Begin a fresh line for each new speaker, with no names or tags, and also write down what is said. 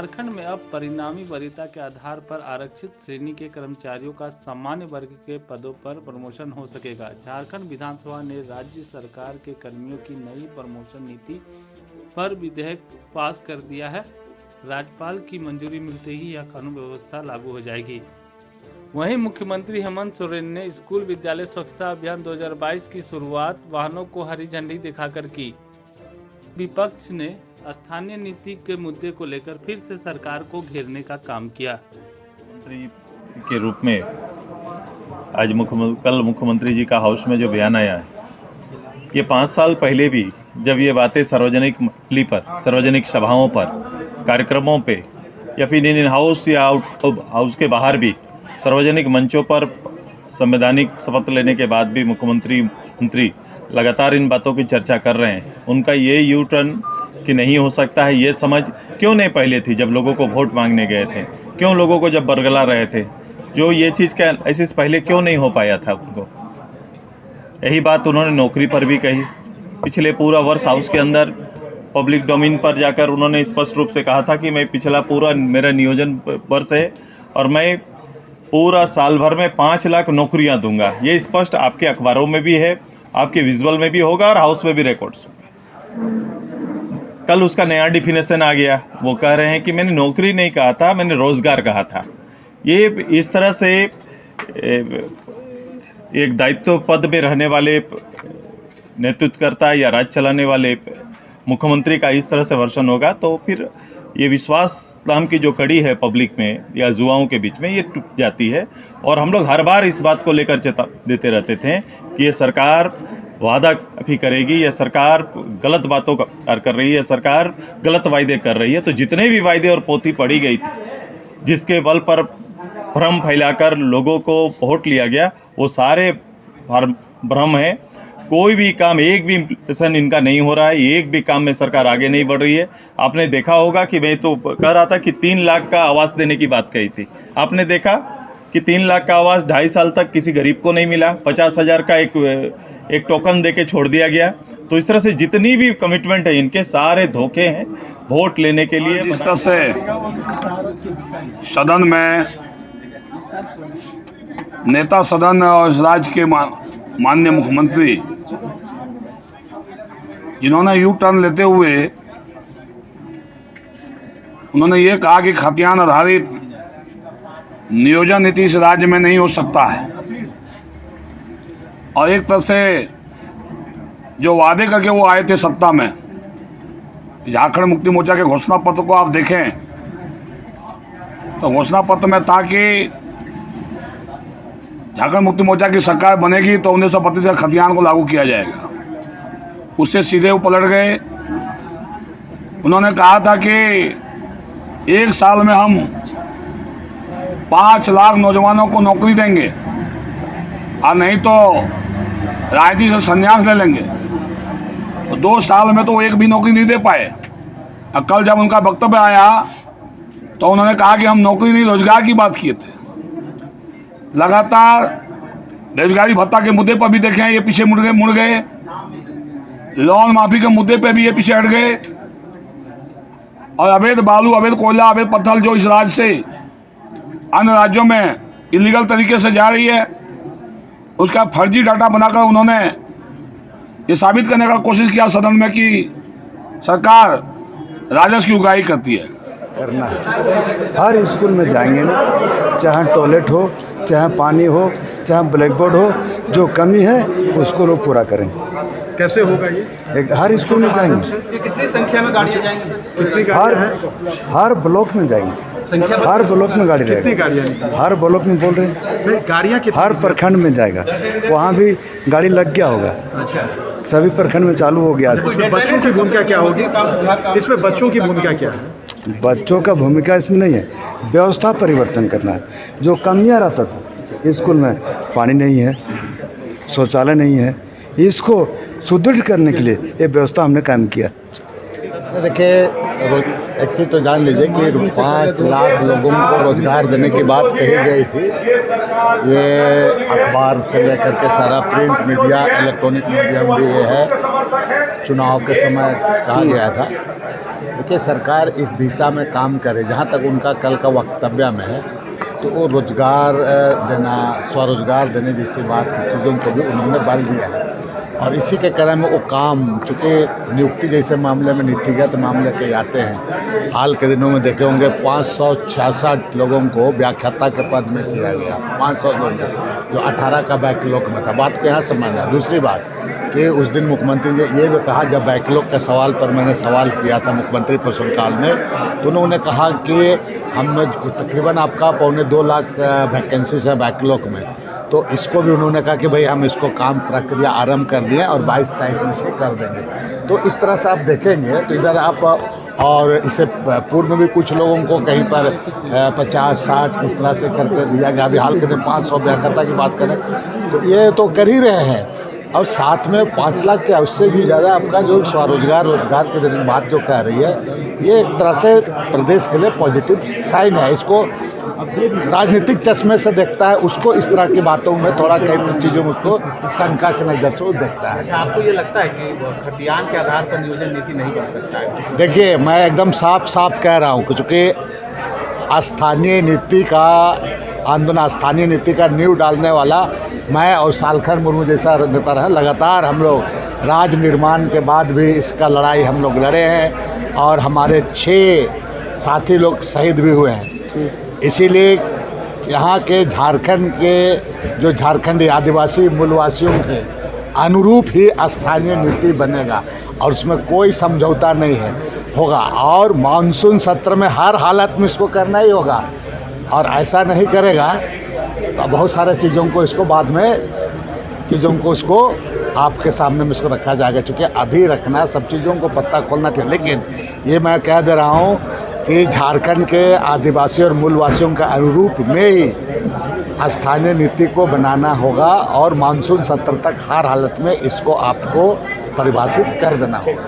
झारखंड में अब परिणामी वरीयता के आधार पर आरक्षित श्रेणी के कर्मचारियों का सामान्य वर्ग के पदों पर प्रमोशन हो सकेगा। झारखंड विधानसभा ने राज्य सरकार के कर्मियों की नई प्रमोशन नीति पर विधेयक पास कर दिया है। राज्यपाल की मंजूरी मिलते ही यह कानून व्यवस्था लागू हो जाएगी। वहीं मुख्यमंत्री हेमंत सोरेन ने स्कूल विद्यालय स्वच्छता अभियान 2022 की शुरुआत वाहनों को हरी झंडी दिखाकर की। विपक्ष ने स्थानीय नीति के मुद्दे को लेकर फिर से सरकार को घेरने का काम किया।
मुख्यमंत्री के रूप में आज कल मुख्यमंत्री जी का हाउस में जो बयान आया है, ये 5 साल पहले भी जब ये बातें सार्वजनिक मंच पर, सार्वजनिक सभाओं पर, कार्यक्रमों पे या फिर इन हाउस या आउट हाउस के बाहर भी सार्वजनिक मंचों पर संवैधानिक शपथ लेने के बाद भी मुख्यमंत्री लगातार इन बातों की चर्चा कर रहे हैं। उनका ये यू टर्न कि नहीं हो सकता है, ये समझ क्यों नहीं पहले थी जब लोगों को वोट मांगने गए थे, क्यों लोगों को जब बरगला रहे थे, जो ये चीज़ का ऐसे पहले क्यों नहीं हो पाया था उनको। यही बात उन्होंने नौकरी पर भी कही। पिछले पूरा वर्ष हाउस के अंदर पब्लिक डोमेन पर जाकर उन्होंने स्पष्ट रूप से कहा था कि मैं पिछला पूरा मेरा नियोजन वर्ष है और मैं पूरा साल भर में 5 लाख नौकरियां दूंगा। ये स्पष्ट आपके अखबारों में भी है, आपके विजुअल में भी होगा और हाउस में भी रिकॉर्ड्स होंगे। कल उसका नया डिफिनेशन आ गया। वो कह रहे हैं कि मैंने नौकरी नहीं कहा था, मैंने रोज़गार कहा था। ये इस तरह से एक दायित्व पद में रहने वाले नेतृत्वकर्ता या राज्य चलाने वाले मुख्यमंत्री का इस तरह से वर्षन होगा तो फिर ये विश्वास नाम की जो कड़ी है पब्लिक में या युवाओं के बीच में, ये टूट जाती है। और हम लोग हर बार इस बात को लेकर चेता देते रहते थे कि ये सरकार वादा भी करेगी, यह सरकार गलत बातों का कर रही है, सरकार गलत वायदे कर रही है। तो जितने भी वायदे और पोथी पढ़ी गई थी, जिसके बल पर भ्रम फैलाकर लोगों को वोट लिया गया, वो सारे भ्रम है। कोई भी काम, एक भी इम्प्लीमेंटेशन इनका नहीं हो रहा है, एक भी काम में सरकार आगे नहीं बढ़ रही है। आपने देखा होगा कि मैं तो कह रहा था कि 3 लाख का आवास देने की बात कही थी। आपने देखा कि 3 लाख का आवास 2.5 साल तक किसी गरीब को नहीं मिला। 50,000 का एक टोकन देके छोड़ दिया गया। तो इस तरह से जितनी भी कमिटमेंट है इनके सारे धोखे हैं वोट लेने के लिए।
जिस तरह से सदन में नेता सदन और राज्य के माननीय मुख्यमंत्री जिन्होंने यू टर्न लेते हुए उन्होंने ये कहा कि खतियान आधारित नियोजन नीति इस राज्य में नहीं हो सकता है, और एक तरह से जो वादे करके वो आए थे सत्ता में, झारखंड मुक्ति मोर्चा के घोषणा पत्र को आप देखें तो घोषणा पत्र में था कि झारखंड मुक्ति मोर्चा की सरकार बनेगी तो 1932 का खतियान को लागू किया जाएगा। उससे सीधे वो पलट गए। उन्होंने कहा था कि 1 साल में हम 5 लाख नौजवानों को नौकरी देंगे और नहीं तो राजनीति से संन्यास ले लेंगे। तो 2 साल में तो वो एक भी नौकरी नहीं दे पाए। और कल जब उनका वक्तव्य आया तो उन्होंने कहा कि हम नौकरी नहीं रोजगार की बात किए थे। लगातार बेरोजगारी भत्ता के मुद्दे पर भी देखें ये पीछे मुड़ गए। लोन माफी के मुद्दे पे भी ये पीछे हट गए। और अवैध बालू, अवैध कोयला, अवैध पत्थर जो इस राज्य से अन्य राज्यों में इलीगल तरीके से जा रही है, उसका फर्जी डाटा बनाकर उन्होंने ये साबित करने का कोशिश किया सदन में कि सरकार राजस्व की उगाही करती है।
करना है। हर स्कूल में जाएंगे ना, चाहे टॉयलेट हो, चाहे पानी हो, चाहे ब्लैक बोर्ड हो, जो कमी है उसको लोग पूरा करें।
कैसे होगा ये?
हर स्कूल में जाएंगे।
ये कितनी संख्या में गाड़ियाँ जाएंगे सर? कितनी गाड़ियाँ?
हर ब्लॉक में जाएंगे। हर ब्लॉक में गाड़ी रहेगी।
कितनी गाड़ियाँ?
हर ब्लॉक में बोल रहे हैं।
नहीं, गाड़ियाँ कितनी?
हर प्रखंड में जाएगा, वहाँ भी गाड़ी लग गया होगा।
अच्छा,
सभी प्रखंड में चालू हो गया।
इसमें बच्चों की भूमिका क्या होगी? इसमें बच्चों की भूमिका क्या है?
बच्चों का भूमिका इसमें नहीं है, व्यवस्था परिवर्तन करना है। जो कमियाँ रहता था स्कूल में, पानी नहीं है, शौचालय नहीं है, इसको सुदृढ़ करने के लिए ये व्यवस्था हमने कायम किया।
देखिए, एक चीज़ तो जान लीजिए कि 5 लाख लोगों को रोजगार देने की बात कही गई थी। ये अखबार से लेकर के सारा प्रिंट मीडिया, इलेक्ट्रॉनिक मीडिया में भी ये है, चुनाव के समय कहा गया था। देखिए, सरकार इस दिशा में काम करे, जहाँ तक उनका कल का वक्तव्य में है, तो वो रोजगार देना, स्वरोजगार देने जैसी बात चीज़ों को भी उन्होंने बल दिया है। और इसी के क्रम में वो काम, चूँकि नियुक्ति जैसे मामले में नीतिगत मामले के आते हैं, हाल के दिनों में देखे होंगे 566 लोगों को व्याख्याता के पद में किया गया, 500 लोगों को, जो 18 का बैकलॉग में था। बात को यहाँ समझना। दूसरी बात कि उस दिन मुख्यमंत्री जी ये भी कहा, जब बैकलॉग के सवाल पर मैंने सवाल किया था मुख्यमंत्री प्रश्नकाल में, तो उन्होंने कहा कि हम तकरीबन आपका 2.25 लाख वैकेंसीज है बैकलॉग में, तो इसको भी उन्होंने कहा कि भाई हम इसको काम प्रक्रिया आरंभ कर दिए और 22-23 में इसको कर देंगे। तो इस तरह से आप देखेंगे तो इधर आप, और इससे पूर्व में भी कुछ लोगों को कहीं पर 50-60 इस तरह से करके दिया गया। अभी हाल के दिन 500 व्याख्याता की बात करें तो ये तो कर ही रहे हैं, और साथ में 5 लाख के उससे भी ज़्यादा आपका जो स्वरोजगार रोजगार के दिन बात जो कह रही है, ये एक तरह से प्रदेश के लिए पॉजिटिव साइन है। इसको राजनीतिक चश्मे से देखता है, उसको इस तरह की बातों में थोड़ा कई चीज़ों में उसको शंका के नज़र से देखता है।
अच्छा, आपको ये लगता है कि खतियान के आधार पर नियोजन नीति नहीं बन सकता है?
देखिए, मैं एकदम साफ साफ कह रहा हूँ, चूँकि स्थानीय नीति का आंदोलन, स्थानीय नीति का नींव डालने वाला मैं और सालखन मुर्मू जैसा नेता रहा। लगातार हम लोग राज निर्माण के बाद भी इसका लड़ाई हम लोग लड़े हैं, और हमारे 6 साथी लोग शहीद भी हुए हैं। इसीलिए यहाँ के झारखंड के जो झारखंडी आदिवासी मूलवासियों के अनुरूप ही स्थानीय नीति बनेगा, और उसमें कोई समझौता नहीं है होगा। और मानसून सत्र में हर हालत में इसको करना ही होगा, और ऐसा नहीं करेगा तो बहुत सारे चीज़ों को इसको बाद में इसको आपके सामने में इसको रखा जाएगा। चूँकि अभी रखना, सब चीज़ों को पत्ता खोलना चाहिए। लेकिन ये मैं कह दे रहा हूँ कि झारखंड के आदिवासी और मूलवासियों के अनुरूप में ही स्थानीय नीति को बनाना होगा, और मानसून सत्र तक हर हालत में इसको आपको परिभाषित कर देना होगा।